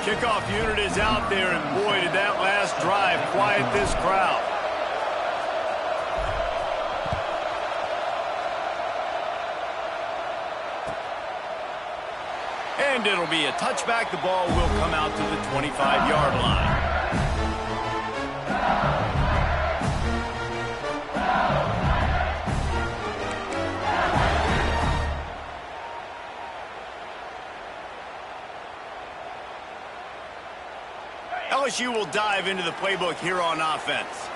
Kickoff unit is out there, and boy, did that last drive quiet this crowd. And it'll be a touchback. The ball will come out to the 25-yard line. LSU will dive into the playbook here on offense.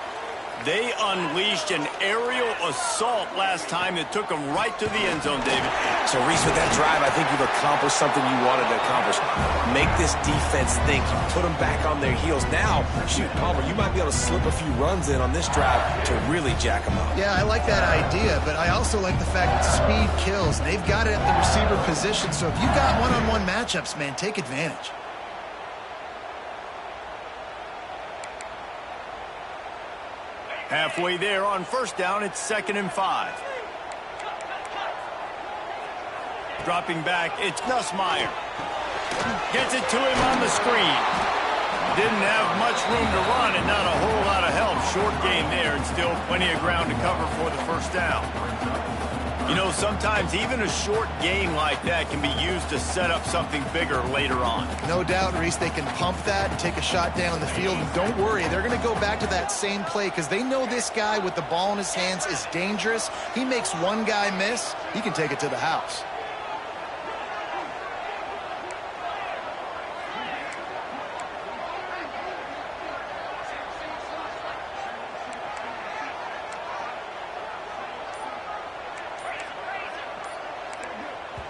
They unleashed an aerial assault last time that took them right to the end zone, David. So, Reese, with that drive, I think you've accomplished something you wanted to accomplish. Make this defense think. You put them back on their heels. Now, shoot, Palmer, you might be able to slip a few runs in on this drive to really jack them up. Yeah, I like that idea, but I also like the fact that speed kills. They've got it at the receiver position, so if you've got one-on-one matchups, man, take advantage. Halfway there on first down, it's 2nd and 5. Dropping back, it's Nussmeier. Gets it to him on the screen. Didn't have much room to run and not a whole lot of help. Short game there and still plenty of ground to cover for the first down. You know, sometimes even a short game like that can be used to set up something bigger later on. No doubt, Reese, they can pump that and take a shot down the field. And don't worry, they're going to go back to that same play because they know this guy with the ball in his hands is dangerous. He makes one guy miss, he can take it to the house.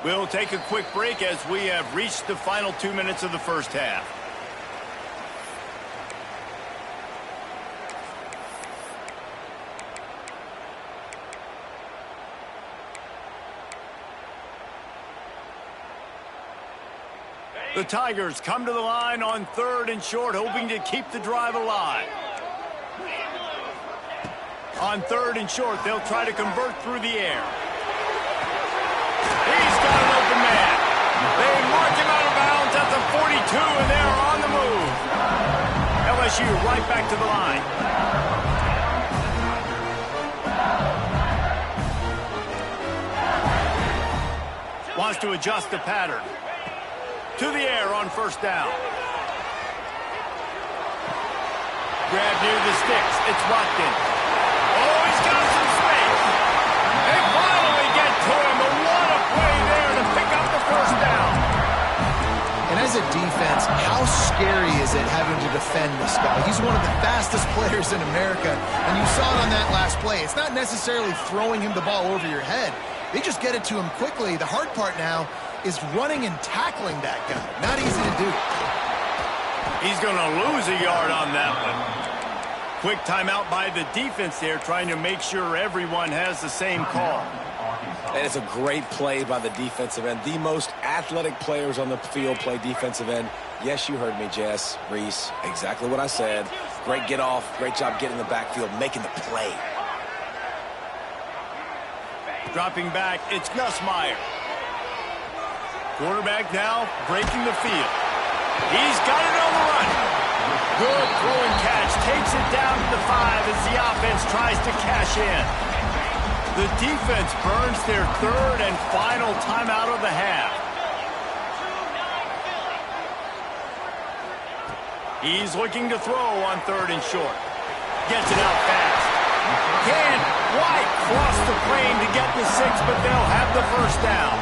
We'll take a quick break as we have reached the final 2 minutes of the first half. The Tigers come to the line on 3rd and short, hoping to keep the drive alive. On 3rd and short, they'll try to convert through the air. He's got an open man. They mark him out of bounds at the 42, and they're on the move. LSU right back to the line. Wants to adjust the pattern. To the air on first down. Grab near the sticks. It's Watkins. Oh, he's got some space. They finally get to him, but what a play there to pick up the first down. And as a defense, how scary is it having to defend this guy? He's one of the fastest players in America, and you saw it on that last play. It's not necessarily throwing him the ball over your head. They just get it to him quickly. The hard part now is running and tackling that guy. Not easy to do. He's going to lose a yard on that one. Quick timeout by the defense there, trying to make sure everyone has the same call. And it's a great play by the defensive end. The most athletic players on the field play defensive end. Yes, you heard me, Jess, Reese. Exactly what I said. Great get off. Great job getting in the backfield, making the play. Dropping back, it's Nussmeier. Quarterback now breaking the field. He's got it on the run. Good throw and catch. Takes it down to the 5 as the offense tries to cash in. The defense burns their 3rd and final timeout of the half. He's looking to throw on 3rd and short. Gets it out fast. Can't quite cross the plane to get the 6, but they'll have the first down.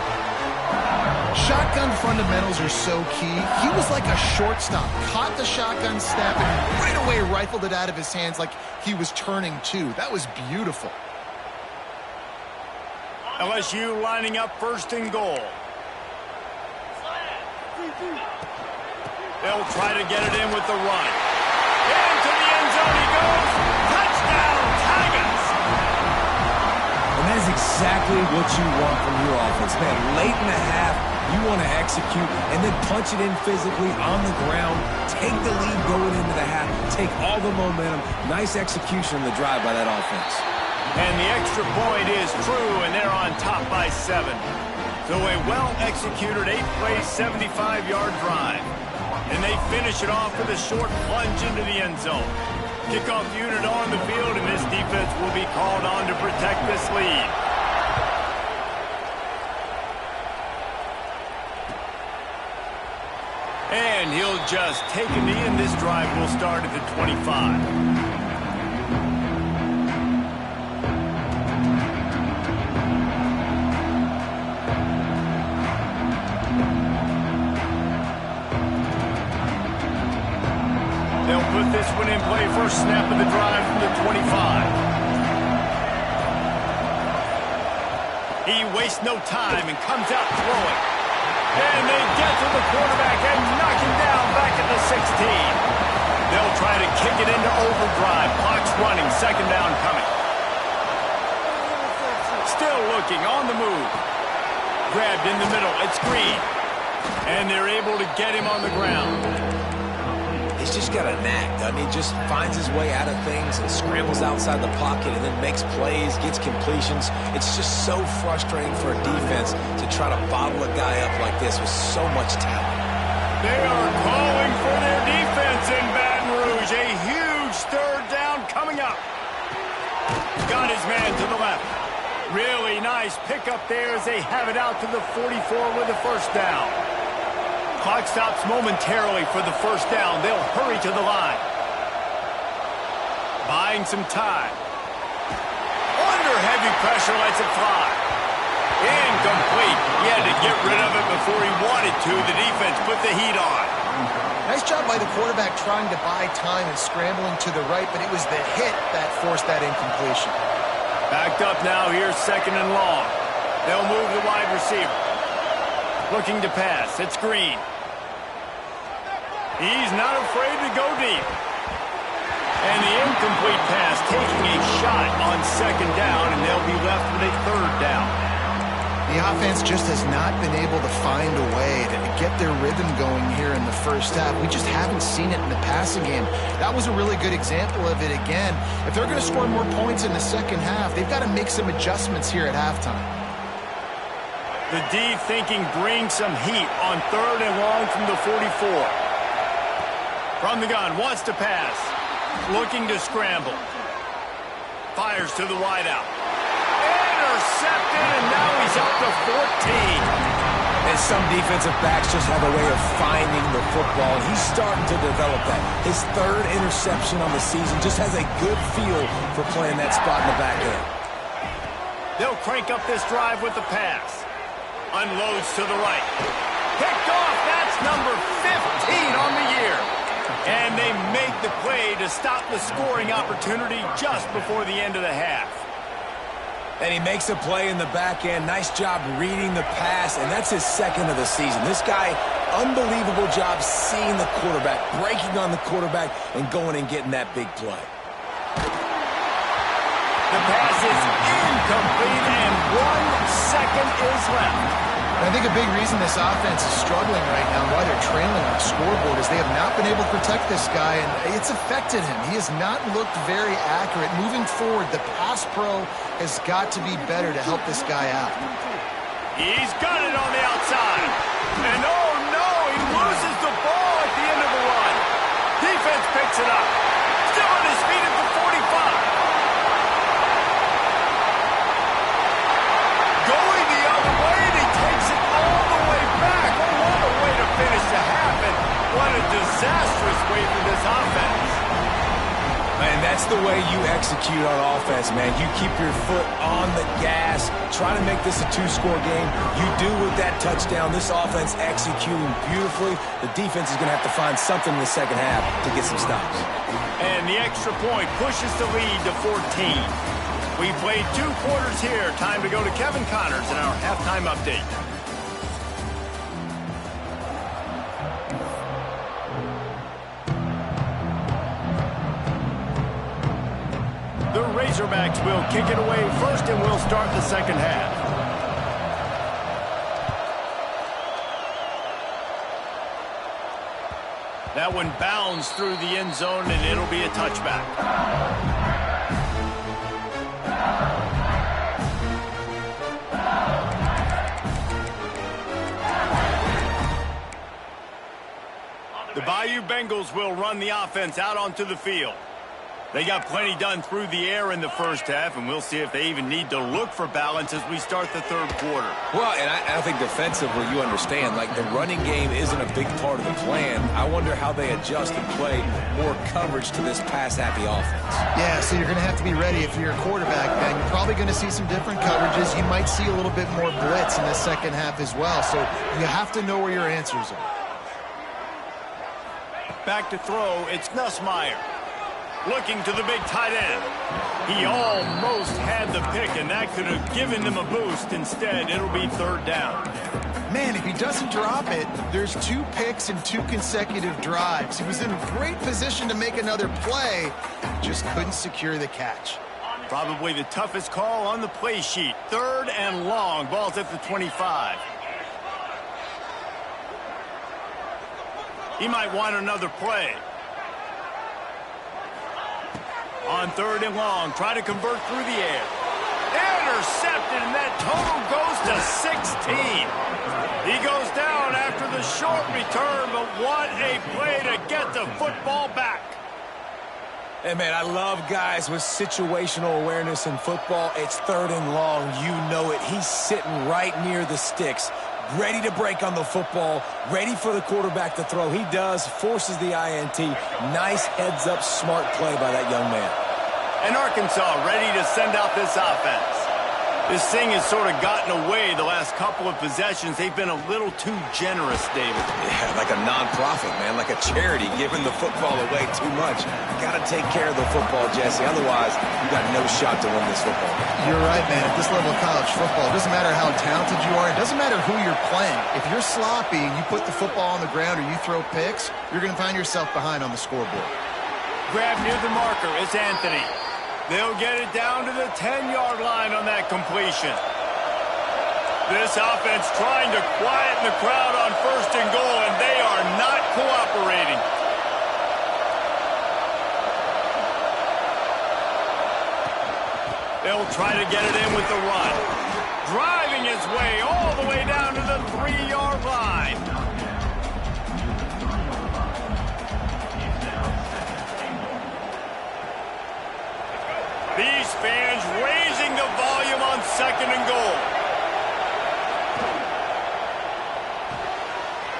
Shotgun fundamentals are so key. He was like a shortstop. Caught the shotgun snap and right away rifled it out of his hands like he was turning two. That was beautiful. LSU lining up 1st and goal. They'll try to get it in with the run. Into the end zone he goes. Touchdown, Tigers! And that is exactly what you want from your offense, man. Late in the half, you want to execute and then punch it in physically on the ground. Take the lead going into the half. Take all the momentum. Nice execution on the drive by that offense. And the extra point is true, and they're on top by 7. So a well-executed 8-play, 75-yard drive. And they finish it off with a short plunge into the end zone. Kickoff unit on the field, and this defense will be called on to protect this lead. And he'll just take a knee, and this drive will start at the 25. They'll put this one in play. First snap of the drive from the 25. He wastes no time and comes out throwing. And they get to the quarterback and knock him down back at the 16. They'll try to kick it into overdrive. Clock's running. Second down coming. Still looking on the move. Grabbed in the middle. It's Green. And they're able to get him on the ground. He's just got a knack, doesn't he? Just finds his way out of things and scrambles outside the pocket and then makes plays, gets completions. It's just so frustrating for a defense to try to bottle a guy up like this with so much talent. They are calling for their defense in Baton Rouge. A huge third down coming up. Got his man to the left. Really nice pickup there as they have it out to the 44 with the first down. Clock stops momentarily for the first down. They'll hurry to the line. Buying some time. Under heavy pressure, lets it fly. Incomplete. He had to get rid of it before he wanted to. The defense put the heat on. Nice job by the quarterback trying to buy time and scrambling to the right, but it was the hit that forced that incompletion. Backed up now. Here's second and long. They'll move the wide receiver. Looking to pass. It's Green. He's not afraid to go deep. And the incomplete pass taking a shot on second down, and they'll be left with a third down. The offense just has not been able to find a way to get their rhythm going here in the first half. We just haven't seen it in the passing game. That was a really good example of it again. If they're going to score more points in the second half, they've got to make some adjustments here at halftime. The D thinking bring some heat on third and long from the 44. From the gun, wants to pass. Looking to scramble. Fires to the wideout. Intercepted, and now he's up to 14. And some defensive backs just have a way of finding the football, and he's starting to develop that. His third interception on the season just has a good feel for playing that spot in the back end. They'll crank up this drive with the pass. Unloads to the right. Picked off. That's number 15 on the year. And they make the play to stop the scoring opportunity just before the end of the half. And he makes a play in the back end. Nice job reading the pass, and that's his second of the season. This guy, unbelievable job seeing the quarterback, breaking on the quarterback, and going and getting that big play. The pass is incomplete, and 1 second is left. I think a big reason this offense is struggling right now, why they're trailing on the scoreboard, is they have not been able to protect this guy, and it's affected him. He has not looked very accurate. Moving forward, the pass pro has got to be better to help this guy out. He's got it on the outside. And oh no, he loses the ball at the end of the run. Defense picks it up. Still on his feet at the 45. Going the other way, and he takes it all the way back. Oh, what a way to finish the half, and what a disastrous way for this offense. Man, that's the way you execute on offense, man. You keep your foot on the gas, try to make this a two-score game. You do with that touchdown. This offense executing beautifully. The defense is going to have to find something in the second half to get some stops. And the extra point pushes the lead to 14. We played 2 quarters here. Time to go to Kevin Connors in our halftime update. The Razorbacks will kick it away first, and we'll start the second half. That one bounds through the end zone, and it'll be a touchback. The Bayou Bengals will run the offense out onto the field. They got plenty done through the air in the first half, and we'll see if they even need to look for balance as we start the third quarter. Well, and I think defensively, you understand, like the running game isn't a big part of the plan. I wonder how they adjust and play more coverage to this pass-happy offense. Yeah, so you're going to have to be ready if you're a quarterback, Ben. You're probably going to see some different coverages. You might see a little bit more blitz in the second half as well, so you have to know where your answers are. Back to throw, it's Nussmeier. Looking to the big tight end. He almost had the pick, and that could have given them a boost. Instead, it'll be third down. Man, if he doesn't drop it, there's 2 picks and 2 consecutive drives. He was in a great position to make another play, just couldn't secure the catch. Probably the toughest call on the play sheet. Third and long. Ball's at the 25. He might want another play. On third and long, try to convert through the air. Intercepted, and that total goes to 16. He goes down after the short return, but what a play to get the football back. Hey, man, I love guys with situational awareness in football. It's third and long. You know it. He's sitting right near the sticks, ready to break on the football, ready for the quarterback to throw. He does, forces the INT. Nice heads-up, smart play by that young man. And Arkansas ready to send out this offense. This thing has sort of gotten away the last couple of possessions. They've been a little too generous, David. Yeah, like a non-profit, man, like a charity, giving the football away too much. Got to take care of the football, Jesse. Otherwise, you got no shot to win this football game. You're right, man. At this level of college football, it doesn't matter how talented you are. It doesn't matter who you're playing. If you're sloppy and you put the football on the ground or you throw picks, you're going to find yourself behind on the scoreboard. Grab near the marker. It's Anthony. They'll get it down to the 10-yard line on that completion. This offense trying to quieten the crowd on first and goal, and they are not cooperating. They'll try to get it in with the run. Driving his way all the way down to the 3-yard line. These fans raising the volume on second and goal.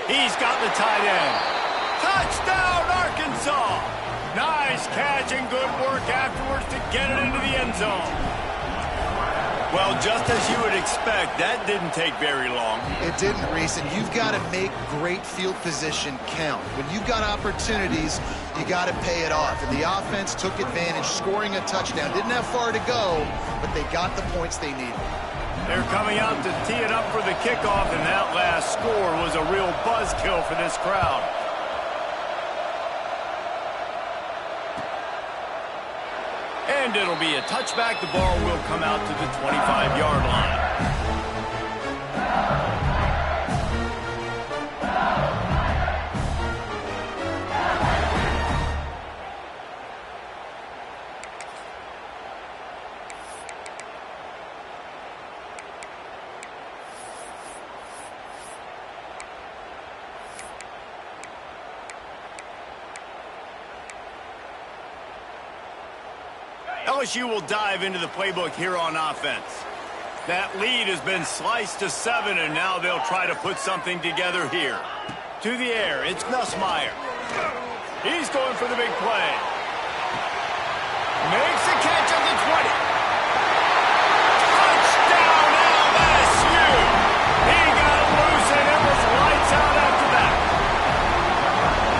He's got the tight end. Touchdown, Arkansas! Nice catch and good work afterwards to get it into the end zone. Well, just as you would expect, that didn't take very long. It didn't, Reese, and you've got to make great field position count. When you've got opportunities, you got to pay it off. And the offense took advantage, scoring a touchdown. Didn't have far to go, but they got the points they needed. They're coming out to tee it up for the kickoff, and that last score was a real buzzkill for this crowd. And it'll be a touchback. The ball will come out to the 25-yard line. LSU will dive into the playbook here on offense. That lead has been sliced to 7, and now they'll try to put something together here. To the air, it's Nussmeier. He's going for the big play. Makes the catch at the 20. Touchdown, LSU! He got loose, and it was lights out after that.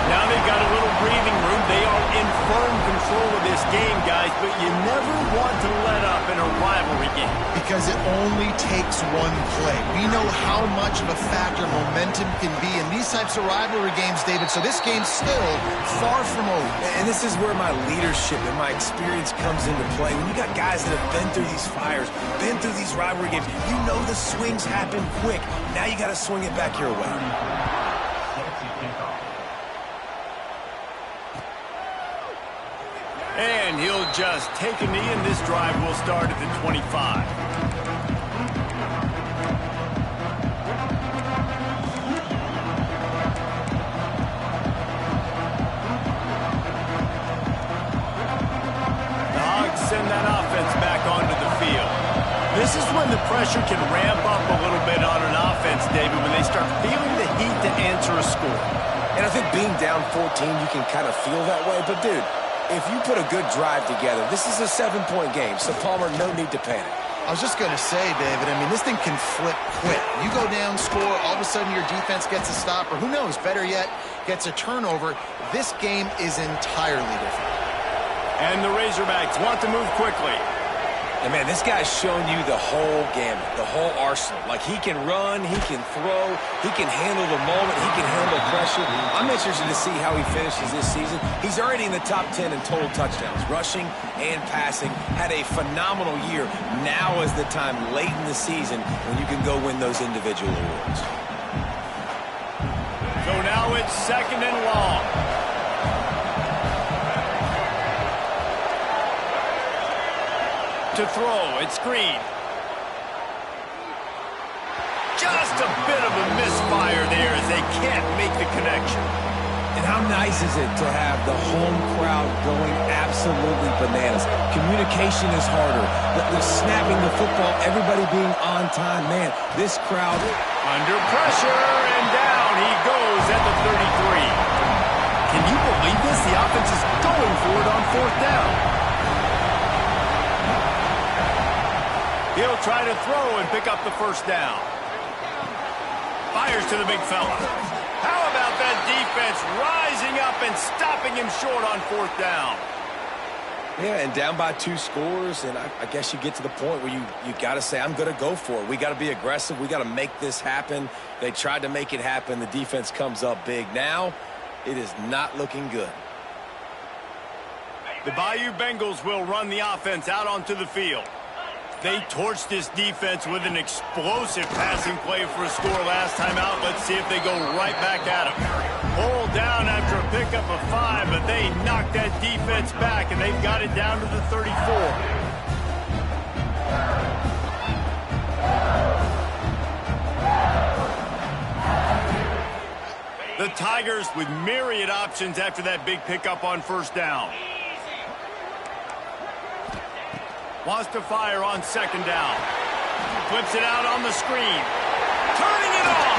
Now they've got a little breathing room. They are in firm control of this game, guys, but you never want to let up in a rivalry game. Because it only takes one play. We know how much of a factor momentum can be in these types of rivalry games, David, so this game's still far from over. And this is where my leadership and my experience comes into play. When you got guys that have been through these fires, been through these rivalry games, you know the swings happen quick. Now you got to swing it back your way. And he'll just take a knee, and this drive will start at the 25. score. And I think being down 14, you can kind of feel that way. But, dude, if you put a good drive together, this is a 7-point game. So, Palmer, no need to panic. I was just going to say, David, I mean, this thing can flip quick. You go down, score, all of a sudden your defense gets a stop, or who knows, better yet, gets a turnover. This game is entirely different. And the Razorbacks want to move quickly. And, man, this guy's shown you the whole gamut, the whole arsenal. Like, he can run, he can throw, he can handle the moment, he can handle pressure. I'm interested to see how he finishes this season. He's already in the top 10 in total touchdowns, rushing and passing. Had a phenomenal year. Now is the time late in the season when you can go win those individual awards. So now it's 2nd and long. To throw, it's Green. Just a bit of a misfire there as they can't make the connection. And how nice is it to have the home crowd going absolutely bananas? Communication is harder. The snapping the football, everybody being on time. Man, this crowd... Under pressure, and down he goes at the 33. Can you believe this? The offense is going for it on 4th down. He'll try to throw and pick up the 1st down. Fires to the big fella. How about that defense rising up and stopping him short on 4th down? Yeah, and down by 2 scores, and I guess you get to the point where you got to say, I'm going to go for it. We got to be aggressive. We got to make this happen. They tried to make it happen. The defense comes up big. Now, it is not looking good. The Bayou Bengals will run the offense out onto the field. They torched this defense with an explosive passing play for a score last time out. Let's see if they go right back at him. Pulled down after a pickup of 5, but they knocked that defense back, and they've got it down to the 34. The Tigers with myriad options after that big pickup on 1st down. Wants to fire on 2nd down. Flips it out on the screen. Turning it on.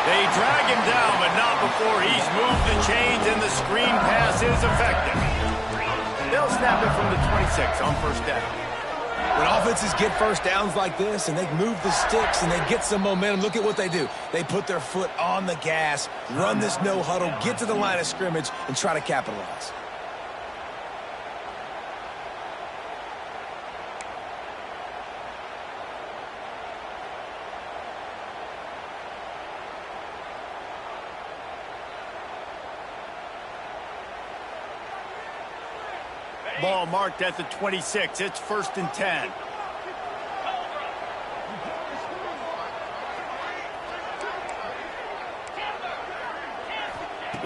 They drag him down, but not before he's moved the chains, and the screen pass is effective. They'll snap it from the 26 on 1st down. When offenses get 1st downs like this and they move the sticks and they get some momentum, look at what they do. They put their foot on the gas, run this no huddle, get to the line of scrimmage, and try to capitalize. Ball marked at the 26. It's 1st and 10.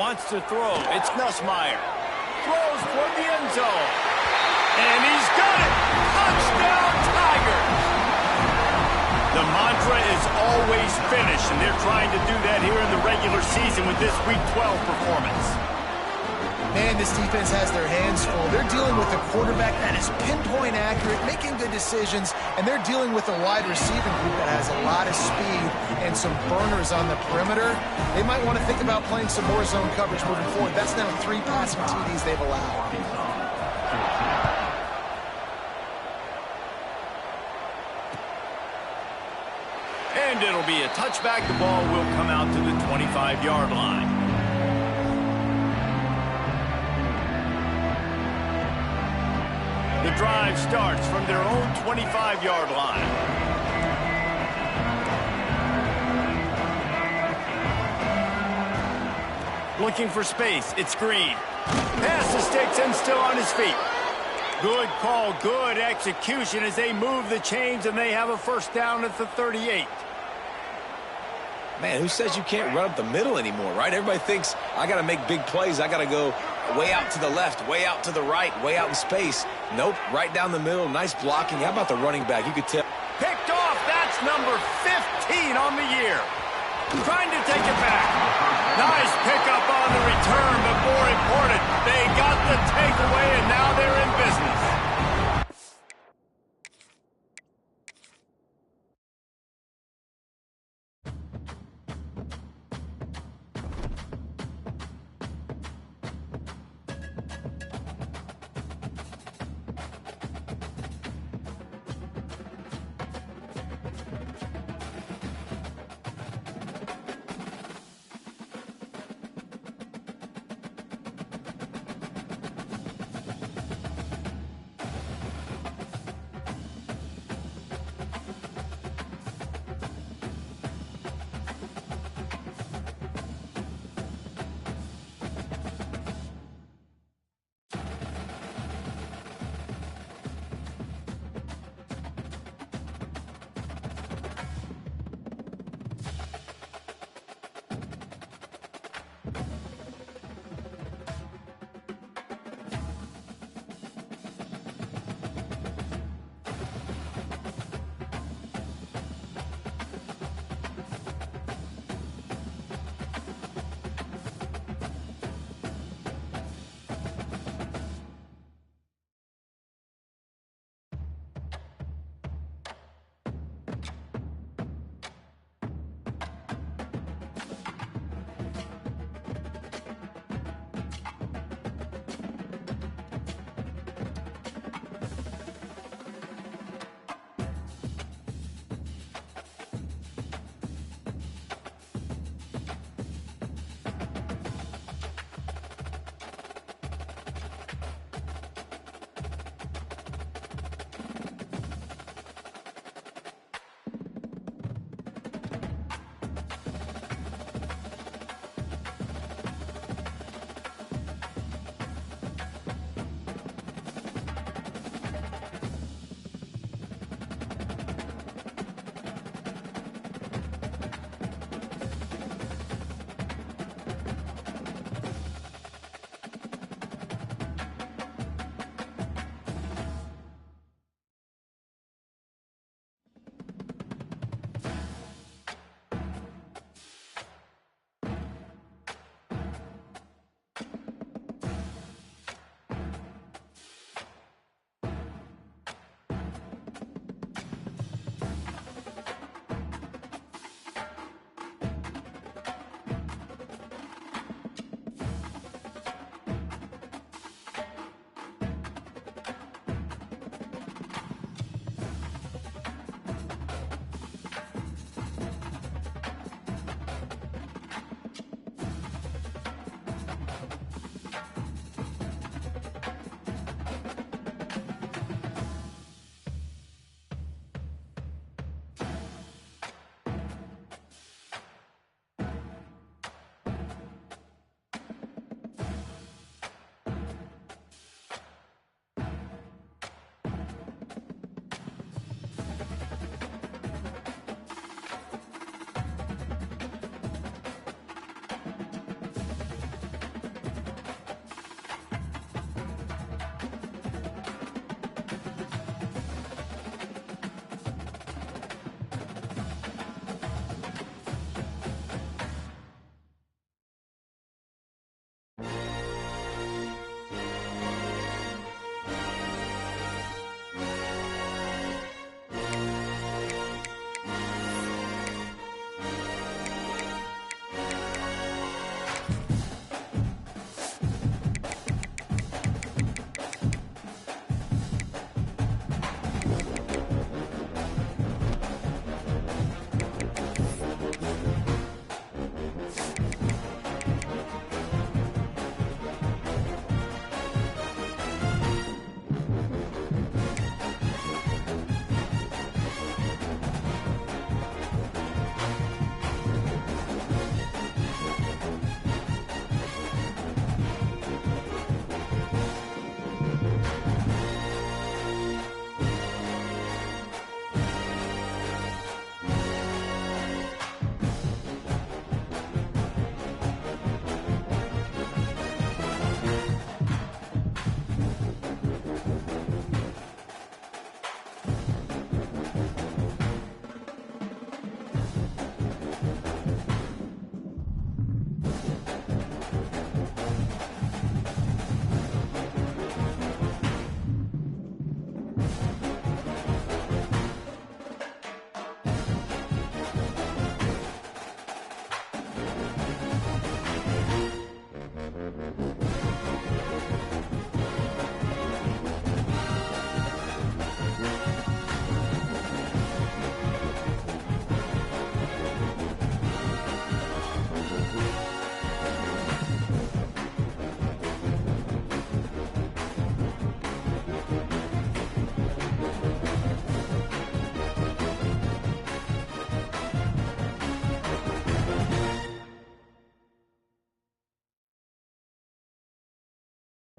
Wants to throw. It's Nussmeier. Throws toward the end zone. And he's got it. Touchdown, Tigers. The mantra is always finish, and they're trying to do that here in the regular season with this Week 12 performance. Man, this defense has their hands full. They're dealing with a quarterback that is pinpoint accurate, making good decisions, and they're dealing with a wide receiving group that has a lot of speed and some burners on the perimeter. They might want to think about playing some more zone coverage moving forward. That's now 3 passing TDs they've allowed. And it'll be a touchback. The ball will come out to the 25-yard line. The drive starts from their own 25-yard line. Looking for space. It's Green. Pass the sticks and still on his feet. Good call, good execution as they move the chains, and they have a 1st down at the 38. Man, who says you can't run up the middle anymore, right? Everybody thinks, I got to make big plays. I got to go way out to the left, way out to the right, way out in space. Nope, right down the middle. Nice blocking. How about the running back? You could tell. Picked off. That's number 15 on the year. Trying to take it back. Nice pickup on the return, but more important, they got the takeaway, and now they're in business.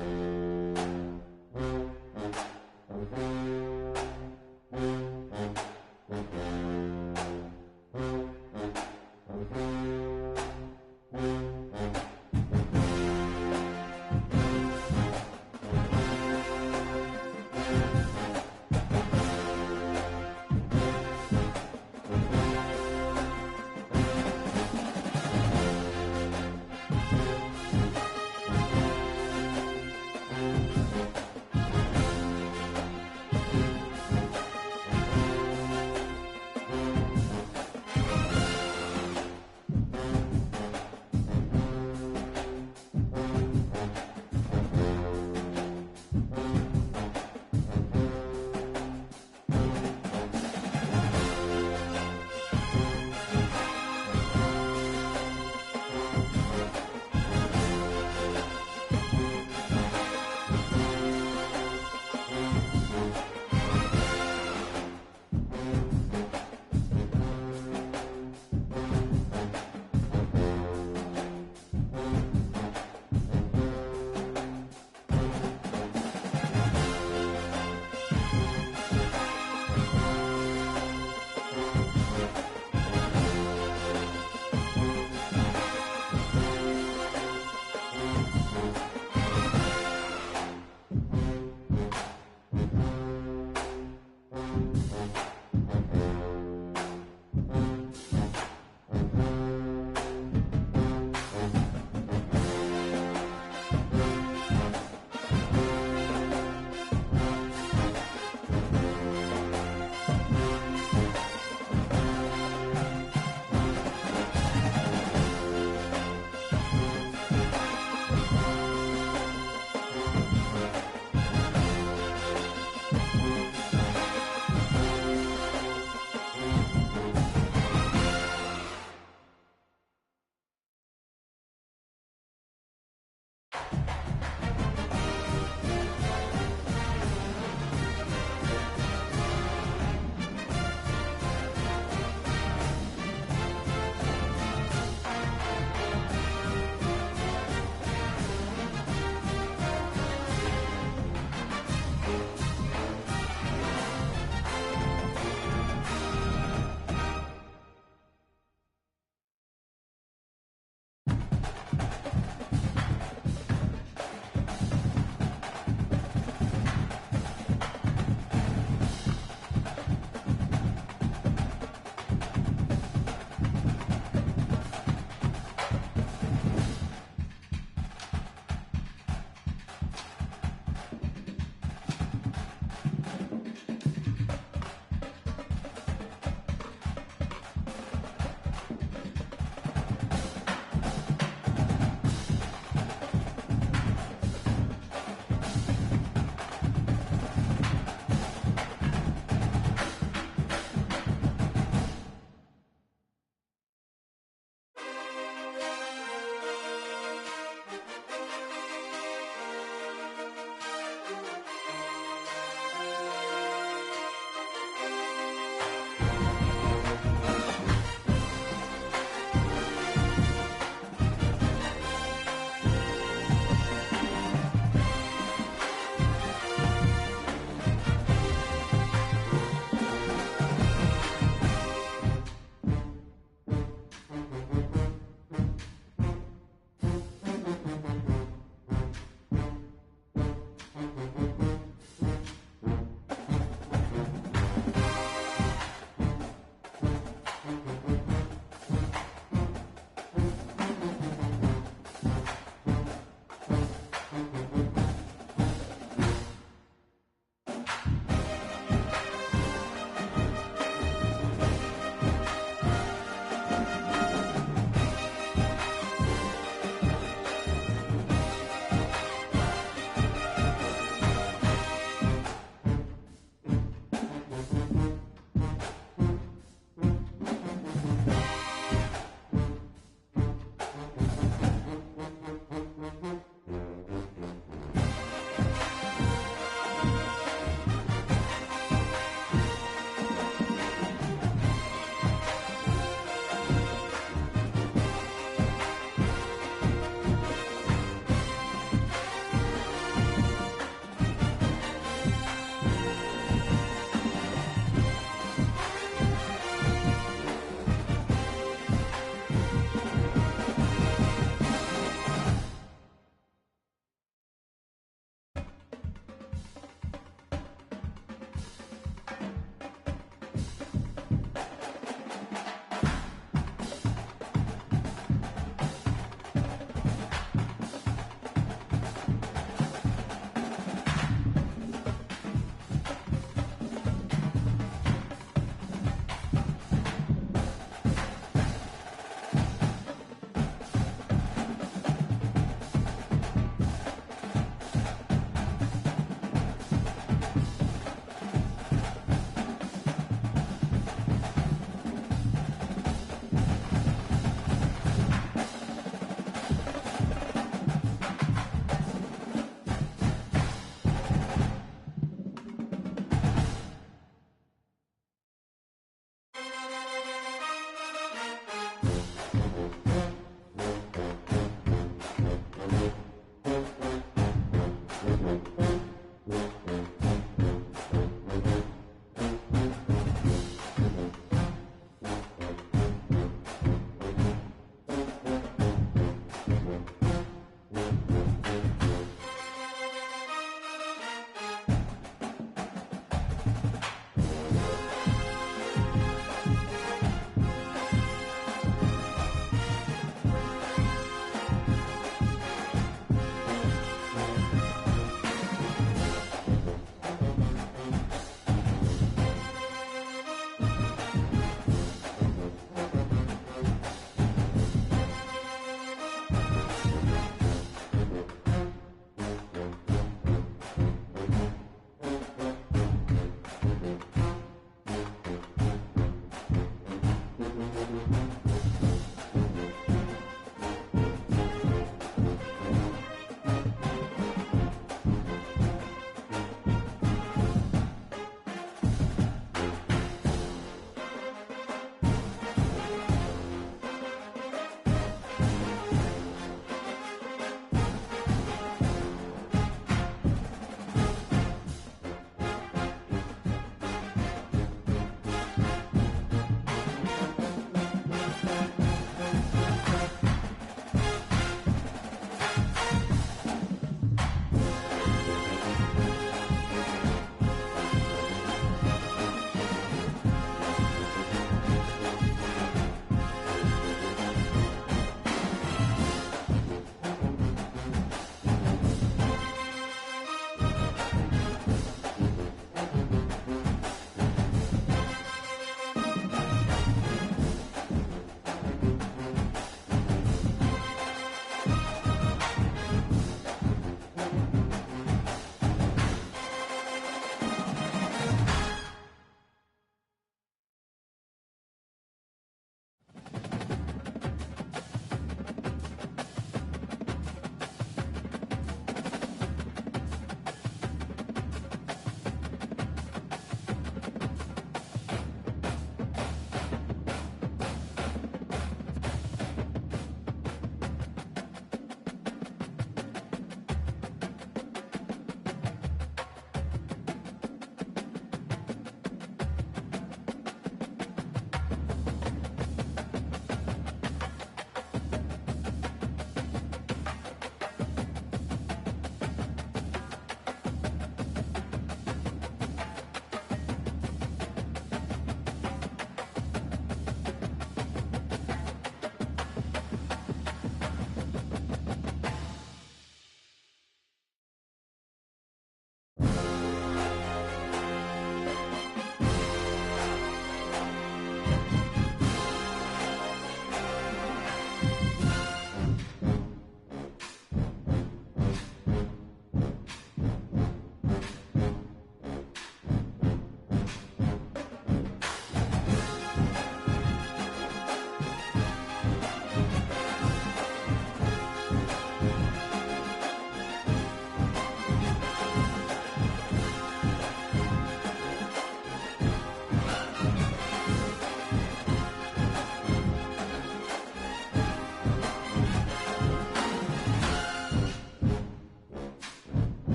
it.